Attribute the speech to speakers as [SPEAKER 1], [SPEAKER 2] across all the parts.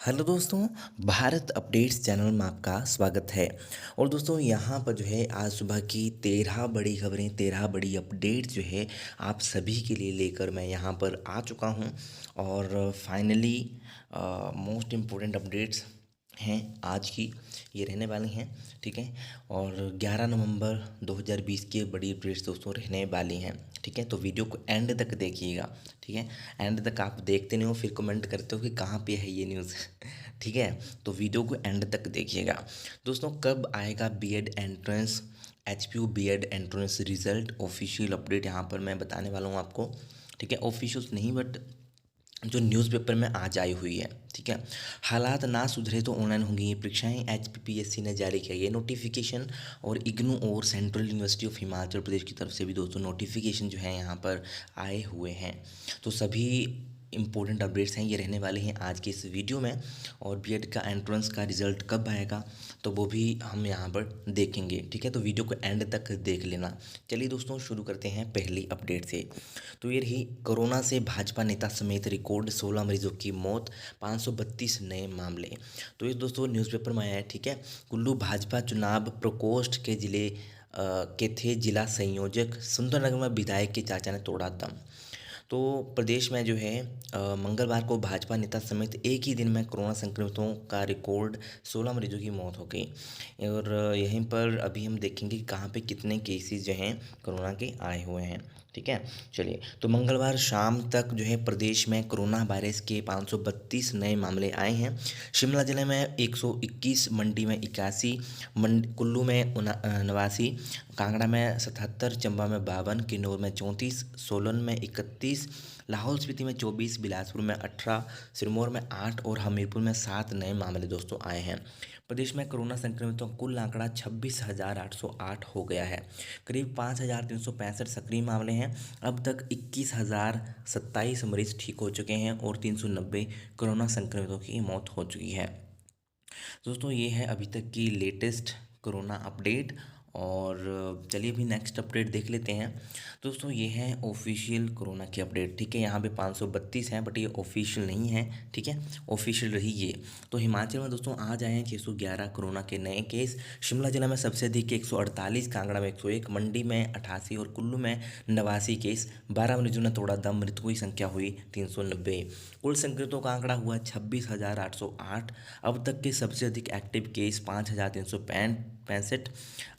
[SPEAKER 1] Hello दोस्तों, Bharat updates channel में आपका स्वागत है। और दोस्तों यहाँ पर जो है आज सुबह की 13 बड़ी खबरें 13 बड़ी अपडेट जो है आप सभी के लिए लेकर मैं यहाँ पर आ चुका हूँ। और फाइनली मोस्ट इम्पोर्टेंट अपडेट्स हैं आज की, ये रहने वाली हैं। ठीक है। और 11 नवंबर 2020 की बड़ी अपडेट्स दोस्तों रहने वाली हैं। ठीक है, तो वीडियो को एंड तक देखिएगा। ठीक है, एंड तक आप देखते नहीं हो फिर कमेंट करते हो कि कहाँ पे है ये न्यूज़। ठीक है, तो वीडियो को एंड तक देखिएगा। दोस्तों कब आएगा BEd entrance, HPU BEd entrance result official update यहाँ पर मैं बताने वाला हूँ आपको। ठीक है, ऑफिशियल नहीं बट जो न्यूज़पेपर में आज आई हुई है। ठीक है, हालात ना सुधरे तो ऑनलाइन होंगी ये परीक्षाएं, एचपीपीएससी ने जारी किया ये नोटिफिकेशन। और इग्नू और central university of Himachal Pradesh की तरफ से भी दोस्तों नोटिफिकेशन जो है यहाँ पर आए हुए हैं। तो सभी इंपॉर्टेंट अपडेट्स हैं ये रहने वाले हैं आज की इस वीडियो में। और बीएड का एंट्रेंस का रिजल्ट कब आएगा तो वो भी हम यहाँ पर देखेंगे। ठीक है, तो वीडियो को एंड तक देख लेना। चलिए दोस्तों शुरू करते हैं पहली अपडेट से। तो ये रही, कोरोना से भाजपा नेता समेत रिकॉर्ड 16 मरीजों की मौत, 532 नए मामले। तो ये दोस्तों न्यूज़पेपर में आया है। ठीक है, कुल्लू भाजपा चुनाव प्रकोष्ठ के जिले के थे जिला संयोजक, सुंदरनगर में विधायक के चाचा ने तोड़ा दम। तो प्रदेश में जो है मंगलवार को भाजपा नेता समेत एक ही दिन में कोरोना संक्रमितों का रिकॉर्ड 16 मरीजों की मौत हो गई। और यहीं पर अभी हम देखेंगे कि कहाँ पे कितने केसेस जो हैं कोरोना के आए हुए हैं। ठीक है, चलिए, तो मंगलवार शाम तक जो है प्रदेश में कोरोना वायरस के 532 नए मामले आए हैं। शिमला जिले में 121, मंडी में 81, कुल्लू में 89, कांगड़ा में 77, चंबा में 52, किन्नौर में 34, सोलन में 31, लाहौल स्पीति में 24, बिलासपुर में 18, सिरमौर में 8 और हमीरपुर में 7 नए मामले दोस्तों आए हैं। प्रदेश में कोरोना संक्रमितों का कुल आंकड़ा 26,808 हो गया है। करीब 5,365 सक्रिय मामले हैं। अब तक 21,027 मरीज ठीक हो चुके हैं और 390 कोरोना संक्रमितों की मौत हो चुकी है। दोस्तों ये है अभी तक की लेटेस्ट कोरोना अपडेट। और चलिए अभी नेक्स्ट अपडेट देख लेते हैं। दोस्तों ये है ऑफिशियल कोरोना की अपडेट। ठीक है, यहाँ पे 532 हैं बट ये ऑफिशियल नहीं है। ठीक है, ऑफिशियल रही ये। तो हिमाचल में दोस्तों आज आए हैं 611 कोरोना के नए केस। शिमला जिला में सबसे अधिक 148, कांगड़ा में 101, मंडी में 88 और कुल्लू में 89 केस। 12 मरीजों ने तोड़ा दम, मृतकों की संख्या हुई 390। कुल संक्रमितों का आंकड़ा हुआ 26,808। अब तक के सबसे अधिक एक्टिव केस 5,365।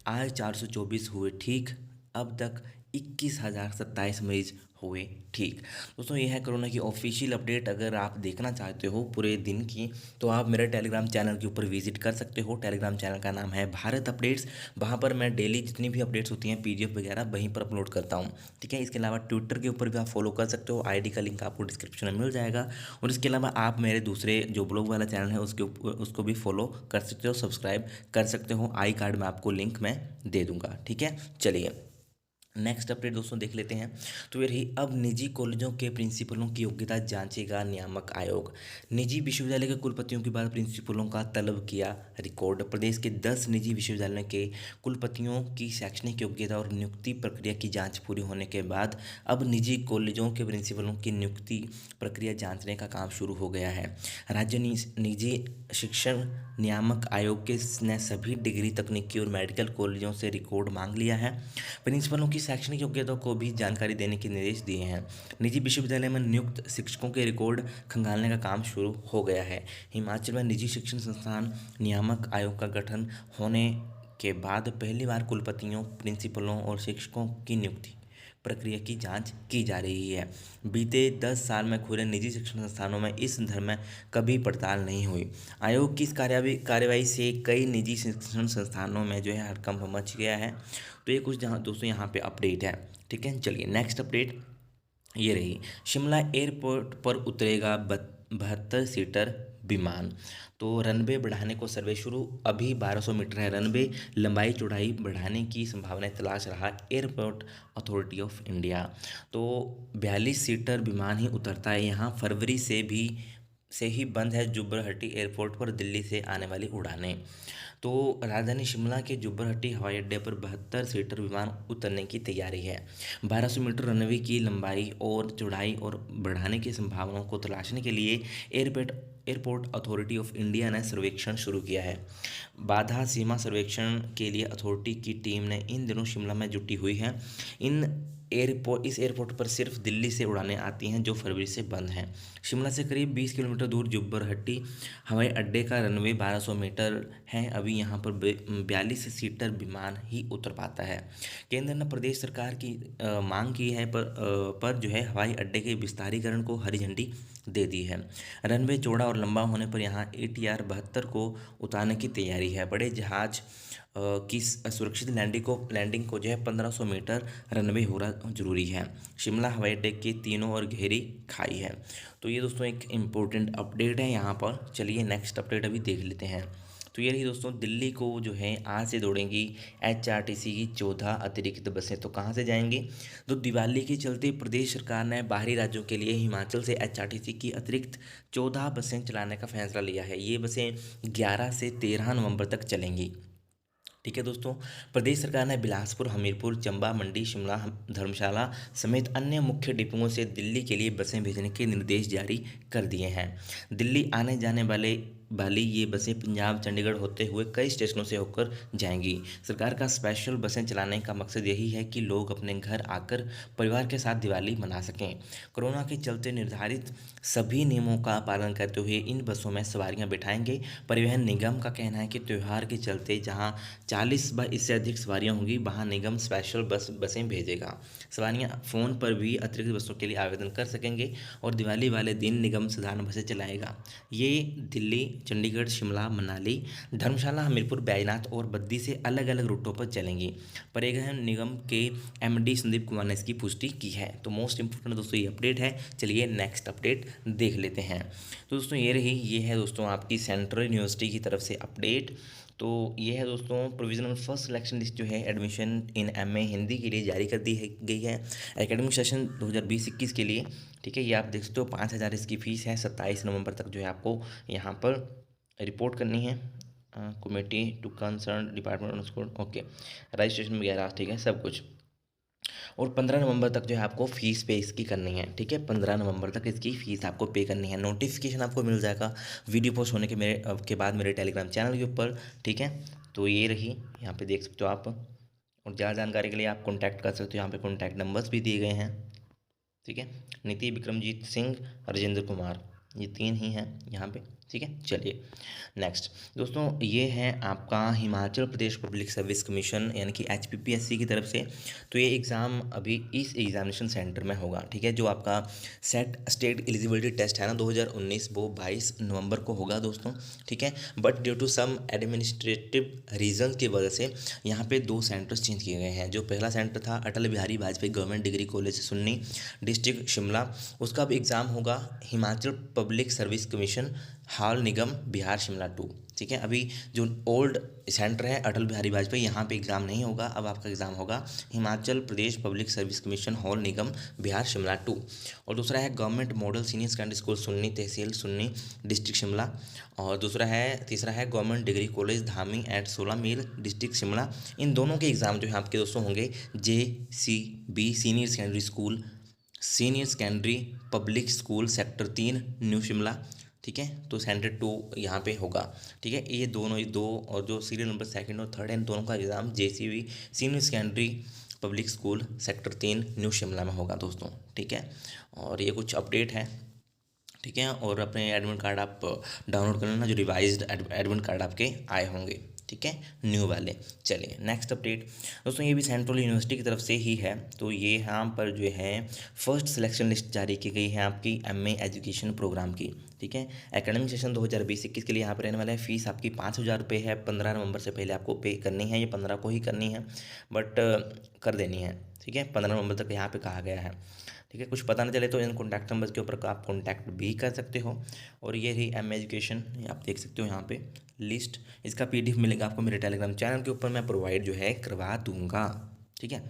[SPEAKER 1] आज 424 हुए ठीक। अब तक 21,027 मरीज हुए ठीक। दोस्तों ये है कोरोना की ऑफिशियल अपडेट। अगर आप देखना चाहते हो पूरे दिन की तो आप मेरे टेलीग्राम चैनल के ऊपर विजिट कर सकते हो। टेलीग्राम चैनल का नाम है भारत अपडेट्स। वहाँ पर मैं डेली जितनी भी अपडेट्स होती हैं पीडीएफ वगैरह वहीं पर अपलोड करता हूँ। ठीक है, इसके अलावा ट्विटर के ऊपर भी आप फॉलो कर सकते हो। आईडी का लिंक आपको डिस्क्रिप्शन में मिल जाएगा। और इसके अलावा आप मेरे दूसरे जो ब्लॉग वाला चैनल है उसको भी फॉलो कर सकते हो, सब्सक्राइब कर सकते हो। आई कार्ड में आपको लिंक मैं दे दूंगा। ठीक है, चलिए नेक्स्ट अपडेट दोस्तों देख लेते हैं। तो ये रही, अब निजी कॉलेजों के प्रिंसिपलों की योग्यता जांचेगा नियामक आयोग। निजी विश्वविद्यालय के कुलपतियों के बाद प्रिंसिपलों का तलब किया रिकॉर्ड। प्रदेश के 10 निजी विश्वविद्यालयों के कुलपतियों की शैक्षणिक योग्यता और नियुक्ति प्रक्रिया की जांच पूरी होने के बाद अब निजी कॉलेजों के प्रिंसिपलों की नियुक्ति प्रक्रिया जांचने का काम शुरू हो गया है। राज्य निजी शिक्षण नियामक आयोग के ने सभी डिग्री, तकनीकी और मेडिकल कॉलेजों से रिकॉर्ड मांग लिया है। प्रिंसिपलों की शैक्षणिक योग्यता को भी जानकारी देने के निर्देश दिए हैं। निजी विश्वविद्यालय में नियुक्त शिक्षकों के रिकॉर्ड खंगालने का काम शुरू हो गया है। हिमाचल में निजी शिक्षण संस्थान नियामक आयोग का गठन होने के बाद पहली बार कुलपतियों, प्रिंसिपलों और शिक्षकों की नियुक्ति प्रक्रिया की जांच की जा रही है। बीते 10 साल में खुले निजी शिक्षण संस्थानों में इस धर्म में कभी पड़ताल नहीं हुई। आयोग की इस कार्यवाही से कई निजी शिक्षण संस्थानों में जो है हड़कंप मच गया है। तो ये कुछ जहाँ दोस्तों यहाँ पे अपडेट है। ठीक है, चलिए नेक्स्ट अपडेट ये रही, शिमला एयरपोर्ट पर उतरेगा 72 सीटर विमान। तो रनवे बढ़ाने को सर्वे शुरू। अभी 1200 मीटर है रनवे, लंबाई चौड़ाई बढ़ाने की संभावनाएं तलाश रहा एयरपोर्ट अथॉरिटी ऑफ इंडिया। तो 42 सीटर विमान ही उतरता है यहाँ। फरवरी से ही बंद है जुब्बरहट्टी एयरपोर्ट पर दिल्ली से आने वाली उड़ानें। तो राजधानी शिमला के जुब्बरहट्टी हवाई अड्डे पर 72 सीटर विमान उतरने की तैयारी है। 1200 मीटर रनवे की लंबाई और चौड़ाई और बढ़ाने की संभावनाओं को तलाशने के लिए एयरपोर्ट अथॉरिटी ऑफ इंडिया ने सर्वेक्षण शुरू किया है। बाधा सीमा सर्वेक्षण के लिए अथॉरिटी की टीम ने इन दिनों शिमला में जुटी हुई है। इस एयरपोर्ट पर सिर्फ दिल्ली से उड़ानें आती हैं जो फरवरी से बंद हैं। शिमला से करीब 20 किलोमीटर दूर जुब्बरहट्टी हवाई अड्डे का रनवे 1200 मीटर है। अभी यहाँ पर 42 सीटर विमान ही उतर पाता है। केंद्र ने प्रदेश सरकार की मांग की है पर जो है हवाई अड्डे के विस्तारीकरण को हरी झंडी दे दी है। रनवे चौड़ा और लंबा होने पर यहाँ ATR 72 को उतारने की तैयारी है। बड़े जहाज की सुरक्षित लैंडिंग को जो है 1500 मीटर रनवे होना जरूरी है। शिमला हवाई अड्डे के तीनों ओर गहरी खाई है। तो ये दोस्तों एक इम्पोर्टेंट अपडेट है यहाँ पर। चलिए नेक्स्ट अपडेट अभी देख लेते हैं। तो ये रही दोस्तों, दिल्ली को जो है आज से दौड़ेंगी HRTC की 14 अतिरिक्त बसें। तो कहाँ से जाएंगी? तो दिवाली के चलते प्रदेश सरकार ने बाहरी राज्यों के लिए हिमाचल से HRTC की अतिरिक्त 14 बसें चलाने का फैसला लिया है। ये बसें 11 से 13 नवंबर तक चलेंगी। ठीक है दोस्तों, प्रदेश सरकार ने बिलासपुर, हमीरपुर, चंबा, मंडी, शिमला, धर्मशाला समेत अन्य मुख्य डिपुओं से दिल्ली के लिए बसें भेजने के निर्देश जारी कर दिए हैं। दिल्ली आने जाने वाली ये बसें पंजाब, चंडीगढ़ होते हुए कई स्टेशनों से होकर जाएंगी। सरकार का स्पेशल बसें चलाने का मकसद यही है कि लोग अपने घर आकर परिवार के साथ दिवाली मना सकें। कोरोना के चलते निर्धारित सभी नियमों का पालन करते हुए इन बसों में सवारियां बिठाएंगे। परिवहन निगम का कहना है कि त्यौहार के चलते जहां 40 व इससे अधिक सवारियां होंगी वहां निगम स्पेशल बसें भेजेगा। सवारियां फ़ोन पर भी अतिरिक्त बसों के लिए आवेदन कर सकेंगे और दिवाली वाले दिन निगम साधारण बसें चलाएगा। ये दिल्ली, चंडीगढ़, शिमला, मनाली, धर्मशाला, हमीरपुर, बैजनाथ और बद्दी से अलग अलग रूटों पर चलेंगी। परिवहन निगम के MD संदीप कुमार ने इसकी पुष्टि की है। तो मोस्ट इंपोर्टेंट दोस्तों ये अपडेट है। चलिए नेक्स्ट अपडेट देख लेते हैं। तो दोस्तों ये है दोस्तों आपकी सेंट्रल यूनिवर्सिटी की तरफ से अपडेट। तो ये है दोस्तों, प्रोविजनल फर्स्ट सिलेक्शन लिस्ट जो है एडमिशन इन MA हिंदी के लिए जारी कर दी गई है एकेडमिक सेशन 2020-21 के लिए। ठीक है, ये आप देख सकते हो 5000 इसकी फ़ीस है। 27 नवंबर तक जो है आपको यहाँ पर रिपोर्ट करनी है committee to concern department of school. Okay, registration वगैरह ठीक है सब कुछ। और 15 नवंबर तक जो है आपको फ़ीस पे इसकी करनी है। ठीक है, 15 नवंबर तक इसकी फ़ीस आपको पे करनी है। नोटिफिकेशन आपको मिल जाएगा वीडियो पोस्ट होने के बाद मेरे टेलीग्राम चैनल के ऊपर। ठीक है, तो ये रही, यहाँ पे देख सकते हो आप। और ज़्यादा जानकारी के लिए आप कॉन्टैक्ट कर सकते हो, यहाँ पे कॉन्टैक्ट नंबर्स भी दिए गए हैं। ठीक है, नीति, विक्रमजीत सिंह, राजेंद्र कुमार, ये 3 ही हैं यहाँ पे। ठीक है, चलिए नेक्स्ट दोस्तों, ये है आपका Himachal Pradesh public service commission यानी कि HPPSC की तरफ से। तो ये एग्ज़ाम अभी इस एग्जामिनेशन सेंटर में होगा। ठीक है, जो आपका स्टेट एलिजिबिलिटी टेस्ट है ना 2019, वो 22 नवंबर को होगा दोस्तों। ठीक है, but due to some administrative reason की वजह से यहाँ पे 2 सेंटर्स चेंज किए गए हैं। जो पहला सेंटर था Atal Bihari Vajpayee government degree college Sunni, district Shimla, उसका अब एग्ज़ाम होगा हिमाचल पब्लिक सर्विस कमीशन, हाल निगम, बिहार, शिमला 2। ठीक है, अभी जो ओल्ड सेंटर है अटल बिहारी वाजपेयी, यहाँ पे एग्ज़ाम नहीं होगा। अब आपका एग्ज़ाम होगा Himachal Pradesh public service commission, hall Nigam, Bihar, Shimla 2। और दूसरा है government model senior secondary school Sunni, tehsil Sunni, district Shimla. और तीसरा है government degree college Dhami at 16 mile, district Shimla. इन दोनों के एग्ज़ाम जो है आपके दोस्तों होंगे JCB senior secondary public school sector 3 new Shimla. ठीक है, तो सेंटर 2 यहाँ पे होगा। ठीक है, ये दो और जो सीरियल नंबर 2 और 3 है, इन दोनों का exam JCB senior secondary public school sector 3 new Shimla में होगा दोस्तों। ठीक है, और ये कुछ अपडेट है। ठीक है, और अपने एडमिट कार्ड आप डाउनलोड कर लेना, जो रिवाइज्ड एडमिट कार्ड आपके आए होंगे। ठीक है, न्यू वाले। चलिए नेक्स्ट अपडेट दोस्तों, ये भी सेंट्रल यूनिवर्सिटी की तरफ से ही है। तो ये यहाँ पर जो है फर्स्ट सिलेक्शन लिस्ट जारी की गई है आपकी MA एजुकेशन प्रोग्राम की। ठीक है, एकेडमिक सेशन 2020-21 के लिए यहाँ पर रहने वाला है। फ़ीस आपकी 5000 रुपये है। 15 नवंबर से पहले आपको पे करनी है। ये 15 को ही करनी है, बट कर देनी है। ठीक है, 15 नवंबर तक यहाँ पे कहा गया है। ठीक है, कुछ पता नहीं चले तो इन कॉन्टैक्ट नंबर्स के ऊपर आप कॉन्टैक्ट भी कर सकते हो। और ये रही MA एजुकेशन, आप देख सकते हो यहाँ पे लिस्ट। इसका PDF मिलेगा आपको मेरे टेलीग्राम चैनल के ऊपर, मैं प्रोवाइड जो है करवा दूंगा। ठीक है,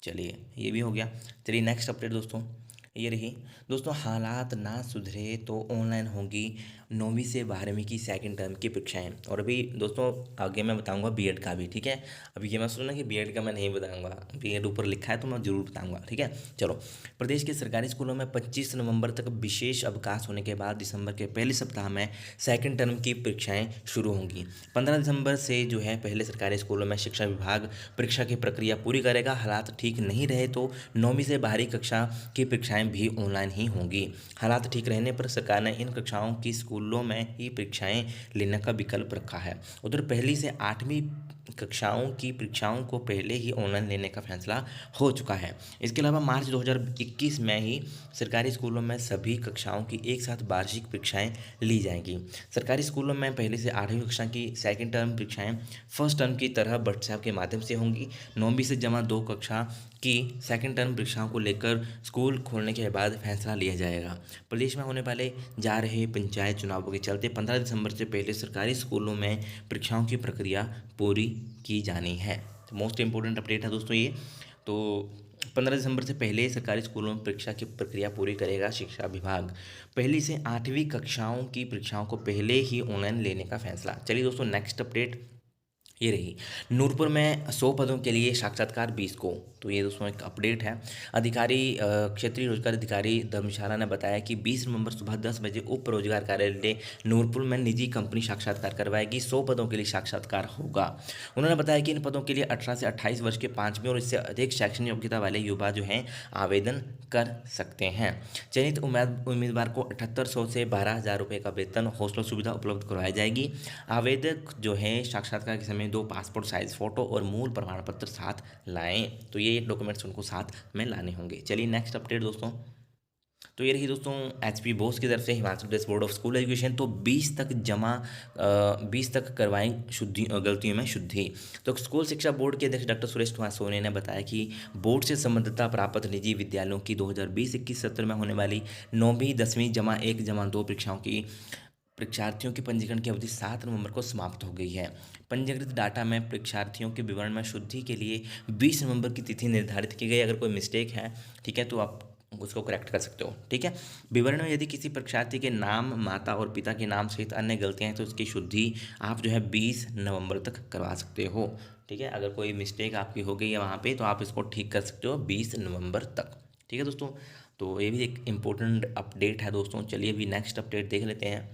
[SPEAKER 1] चलिए ये भी हो गया। चलिए नेक्स्ट अपडेट दोस्तों, ये रही दोस्तों, हालात ना सुधरे तो ऑनलाइन होंगी 9वीं से 12वीं की सेकंड टर्म की परीक्षाएं। और अभी दोस्तों आगे मैं बताऊंगा बीएड का भी, ठीक है। अभी ये मैं सुना कि बीएड का मैं नहीं बताऊंगा, बीएड ऊपर लिखा है तो मैं जरूर बताऊंगा, ठीक है। चलो, प्रदेश के सरकारी स्कूलों में 25 नवंबर तक विशेष अवकाश होने के बाद दिसंबर के पहले सप्ताह में सेकंड टर्म की परीक्षाएं शुरू होंगी। 15 दिसंबर से जो है पहले सरकारी स्कूलों में शिक्षा विभाग परीक्षा की प्रक्रिया पूरी करेगा। हालात ठीक नहीं रहे तो 9वीं से 12वीं कक्षा की परीक्षाएं भी ऑनलाइन ही होंगी। हालात ठीक रहने पर सरकार ने इन कक्षाओं की स्कूलों में ही परीक्षाएं लेने का विकल्प रखा है। उधर पहली से 8वीं कक्षाओं की परीक्षाओं को पहले ही ऑनलाइन लेने का फैसला हो चुका है। इसके अलावा मार्च 2021 में ही सरकारी स्कूलों में सभी कक्षाओं की एक साथ वार्षिक परीक्षाएं ली जाएंगी। सरकारी स्कूलों में पहले से 8वीं कक्षा की सेकंड टर्म परीक्षाएं फर्स्ट टर्म की तरह व्हाट्सएप के माध्यम से होंगी। 9वीं से जमा 2 कक्षा की सेकंड टर्म परीक्षाओं को लेकर स्कूल खोलने के बाद फैसला लिया जाएगा। प्रदेश में होने वाले जा रहे पंचायत चुनावों के चलते 15 दिसंबर से पहले सरकारी स्कूलों में परीक्षाओं की प्रक्रिया पूरी की जानी है। मोस्ट इंपॉर्टेंट अपडेट है दोस्तों ये। तो 15 दिसंबर से पहले सरकारी स्कूलों में परीक्षा की प्रक्रिया पूरी करेगा शिक्षा विभाग। पहली से 8वीं कक्षाओं की परीक्षाओं को पहले ही ऑनलाइन लेने का फैसला। चलिए दोस्तों, नेक्स्ट अपडेट ये रही। नूरपुर में 100 पदों के लिए साक्षात्कार 20 को। तो ये दोस्तों एक अपडेट है। अधिकारी क्षेत्रीय रोजगार अधिकारी धर्मशाला ने बताया कि 20 नवंबर सुबह 10 बजे उप रोजगार कार्यालय नूरपुर में निजी कंपनी साक्षात्कार करवाएगी। 100 पदों के लिए साक्षात्कार होगा। उन्होंने बताया कि इन पदों के लिए 18 से 28 वर्ष के 5वीं और इससे अधिक शैक्षणिक योग्यता वाले युवा जो हैं आवेदन कर सकते हैं। चयनित उम्मीदवार को 7800 से 12,000 रुपये का वेतन, हॉस्टल सुविधा उपलब्ध करवाई जाएगी। आवेदक जो है साक्षात्कार के समय 2 पासपोर्ट साइज फोटो और मूल प्रमाण पत्र साथ लाएं। तो ये डॉक्यूमेंट्स उनको साथ में लाने होंगे। चलिए नेक्स्ट अपडेट दोस्तों। तो ये रही दोस्तों एचपी बोस की तरफ से Himachal Pradesh board of school education. तो 20 तक करवाएं शुद्धि गलतियों में शुद्धि। तो स्कूल शिक्षा बोर्ड के अध्यक्ष डॉक्टर सुरेश कुमार सोनी ने बताया कि बोर्ड से संबद्धता प्राप्त निजी विद्यालयों की 2020-21 सत्र में होने वाली 9वीं 10वीं जमा 1 जमा 2 परीक्षाओं की परीक्षार्थियों की पंजीकरण की अवधि 7 नवंबर को समाप्त हो गई है। पंजीकृत डाटा में परीक्षार्थियों के विवरण में शुद्धि के लिए 20 नवंबर की तिथि निर्धारित की गई। अगर कोई मिस्टेक है, ठीक है, तो आप उसको करेक्ट कर सकते हो, ठीक है। विवरण में यदि किसी परीक्षार्थी के नाम, माता और पिता के नाम सहित अन्य गलतियां हैं तो उसकी शुद्धि आप जो है 20 नवंबर तक करवा सकते हो, ठीक है। अगर कोई मिस्टेक आपकी हो गई है वहाँ पे तो आप इसको ठीक कर सकते हो 20 नवंबर तक, ठीक है दोस्तों। तो ये भी एक इम्पोर्टेंट अपडेट है दोस्तों। चलिए अभी नेक्स्ट अपडेट देख लेते हैं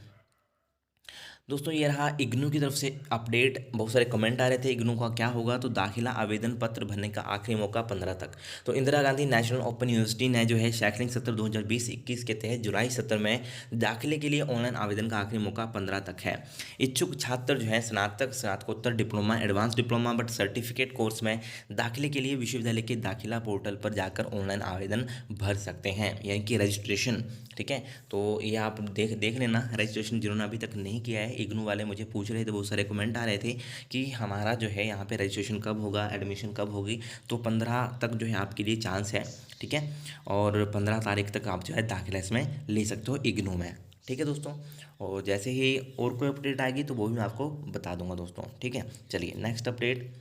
[SPEAKER 1] दोस्तों। ये रहा इग्नू की तरफ से अपडेट। बहुत सारे कमेंट आ रहे थे इग्नू का क्या होगा। तो दाखिला आवेदन पत्र भरने का आखिरी मौका 15 तक। तो Indira Gandhi national open university ने जो है शैक्षणिक सत्र 2020-21 के तहत जुलाई सत्र में दाखिले के लिए ऑनलाइन आवेदन का आखिरी मौका 15 तक है। इच्छुक छात्र जो है स्नातक, स्नातकोत्तर, diploma, advance diploma but certificate course में दाखिले के लिए विश्वविद्यालय के दाखिला पोर्टल पर जाकर ऑनलाइन आवेदन भर सकते हैं, यानी कि रजिस्ट्रेशन, ठीक है। तो ये आप देख लेना रजिस्ट्रेशन जिन्होंने अभी तक नहीं किया है। इग्नू वाले मुझे पूछ रहे थे, बहुत सारे कमेंट आ रहे थे कि हमारा जो है यहाँ पे रजिस्ट्रेशन कब होगा, एडमिशन कब होगी। तो 15 तक जो है आपके लिए चांस है, ठीक है। और 15 तारीख तक आप जो है दाखिला इसमें ले सकते हो इग्नू में, ठीक है दोस्तों। और जैसे ही और कोई अपडेट आएगी तो वो भी मैं आपको बता दूंगा दोस्तों, ठीक है। चलिए नेक्स्ट अपडेट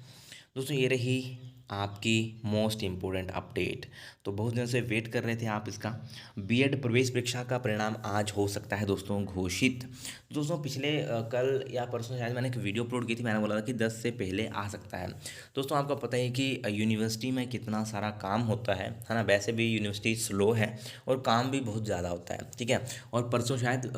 [SPEAKER 1] दोस्तों। ये रही आपकी मोस्ट इम्पोर्टेंट अपडेट। तो बहुत दिनों से वेट कर रहे थे आप इसका। बीएड प्रवेश परीक्षा का परिणाम आज हो सकता है दोस्तों घोषित। दोस्तों पिछले कल या परसों शायद मैंने एक वीडियो अपलोड की थी, मैंने बोला था कि 10 से पहले आ सकता है। दोस्तों आपको पता है कि यूनिवर्सिटी में कितना सारा काम होता है ना। वैसे भी यूनिवर्सिटी स्लो है और काम भी बहुत ज़्यादा होता है, ठीक है। और परसों शायद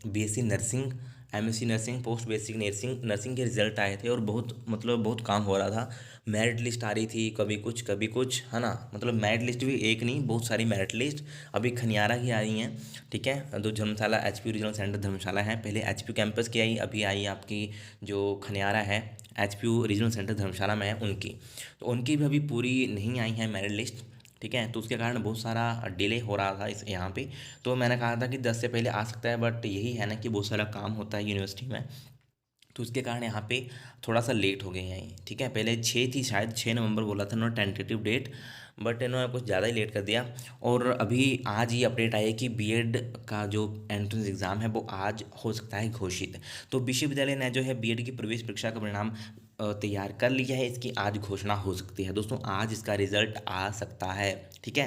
[SPEAKER 1] BSc nursing, MSc nursing, post basic nursing के रिजल्ट आए थे और बहुत काम हो रहा था। मेरिट लिस्ट आ रही थी, कभी कुछ है ना। मतलब मेरिट लिस्ट भी एक नहीं, बहुत सारी मेरिट लिस्ट अभी खनियारा की आई हैं, ठीक है। जो धर्मशाला एचपी रीजनल सेंटर धर्मशाला है, पहले एचपी कैंपस की आई, अभी आई आपकी जो खनियारा है एचपी रीजनल सेंटर धर्मशाला में है उनकी। तो उनकी भी अभी पूरी नहीं आई है मेरिट लिस्ट, ठीक है। तो उसके कारण बहुत सारा डिले हो रहा था इस यहाँ पे। तो मैंने कहा था कि 10 से पहले आ सकता है, बट यही है ना कि बहुत सारा काम होता है यूनिवर्सिटी में, तो उसके कारण यहाँ पे थोड़ा सा लेट हो गए हैं, ठीक है। पहले 6 थी शायद, 6 नवंबर बोला था इन्होंने टेंटेटिव डेट, बट इन्होंने कुछ ज़्यादा ही लेट कर दिया। और अभी आज ही अपडेट आई है कि बीएड का जो एंट्रेंस एग्ज़ाम है वो आज हो सकता है घोषित। तो विश्वविद्यालय ने जो है बीएड की प्रवेश परीक्षा का परिणाम तैयार कर लिया है, इसकी आज घोषणा हो सकती है दोस्तों। आज इसका रिजल्ट आ सकता है, ठीक है।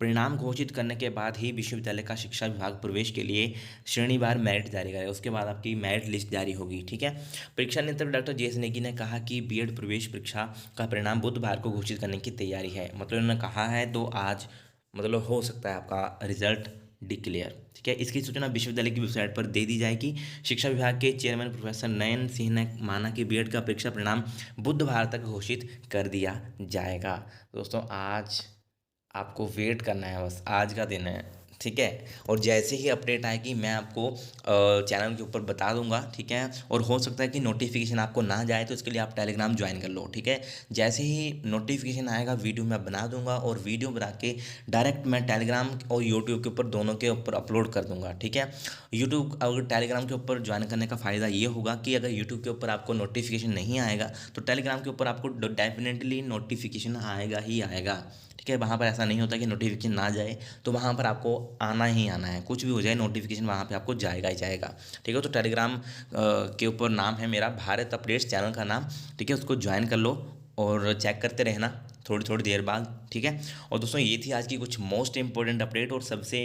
[SPEAKER 1] परिणाम घोषित करने के बाद ही विश्वविद्यालय का शिक्षा विभाग प्रवेश के लिए श्रेणीवार मेरिट जारी करेगा। उसके बाद आपकी मेरिट लिस्ट जारी होगी, ठीक है। परीक्षा नियंत्रक डॉक्टर जे.एस. नेगी ने कहा कि बीएड प्रवेश परीक्षा का परिणाम बुधवार को घोषित करने की तैयारी है। मतलब उन्होंने कहा है तो आज मतलब हो सकता है आपका रिजल्ट डिक्लेयर, ठीक है। इसकी सूचना विश्वविद्यालय की वेबसाइट पर दे दी जाएगी। शिक्षा विभाग के चेयरमैन प्रोफेसर नयन सिंह ने माना कि बीएड का परीक्षा परिणाम बुधवार तक घोषित कर दिया जाएगा। दोस्तों आज आपको वेट करना है, बस आज का दिन है, ठीक है। और जैसे ही अपडेट आएगी मैं आपको चैनल के ऊपर बता दूंगा, ठीक है। और हो सकता है कि नोटिफिकेशन आपको ना जाए, तो इसके लिए आप टेलीग्राम ज्वाइन कर लो, ठीक है। जैसे ही नोटिफिकेशन आएगा वीडियो मैं बना दूंगा, और वीडियो बना के डायरेक्ट मैं टेलीग्राम और यूट्यूब के ऊपर दोनों के ऊपर अपलोड कर दूंगा, ठीक है। यूट्यूब अगर टेलीग्राम के ऊपर ज्वाइन करने का फ़ायदा ये होगा कि अगर यूट्यूब के ऊपर आपको नोटिफिकेशन नहीं आएगा तो टेलीग्राम के ऊपर आपको डेफिनेटली नोटिफिकेशन आएगा ही आएगा, ठीक है। वहाँ पर ऐसा नहीं होता कि नोटिफिकेशन ना जाए, तो वहाँ पर आपको आना ही आना है, कुछ भी हो जाए नोटिफिकेशन वहाँ पे आपको जाएगा ही जाएगा, ठीक है। तो टेलीग्राम के ऊपर नाम है मेरा भारत अपडेट्स चैनल का नाम, ठीक है। उसको ज्वाइन कर लो और चेक करते रहना थोड़ी थोड़ी देर बाद, ठीक है। और दोस्तों ये थी आज की कुछ मोस्ट इंपॉर्टेंट अपडेट, और सबसे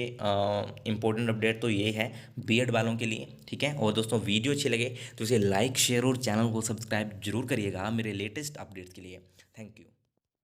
[SPEAKER 1] इंपॉर्टेंट अपडेट तो ये है बीएड वालों के लिए, ठीक है। और दोस्तों वीडियो अच्छी लगे तो इसे लाइक शेयर और चैनल को सब्सक्राइब जरूर करिएगा मेरे लेटेस्ट अपडेट्स के लिए। Thank you.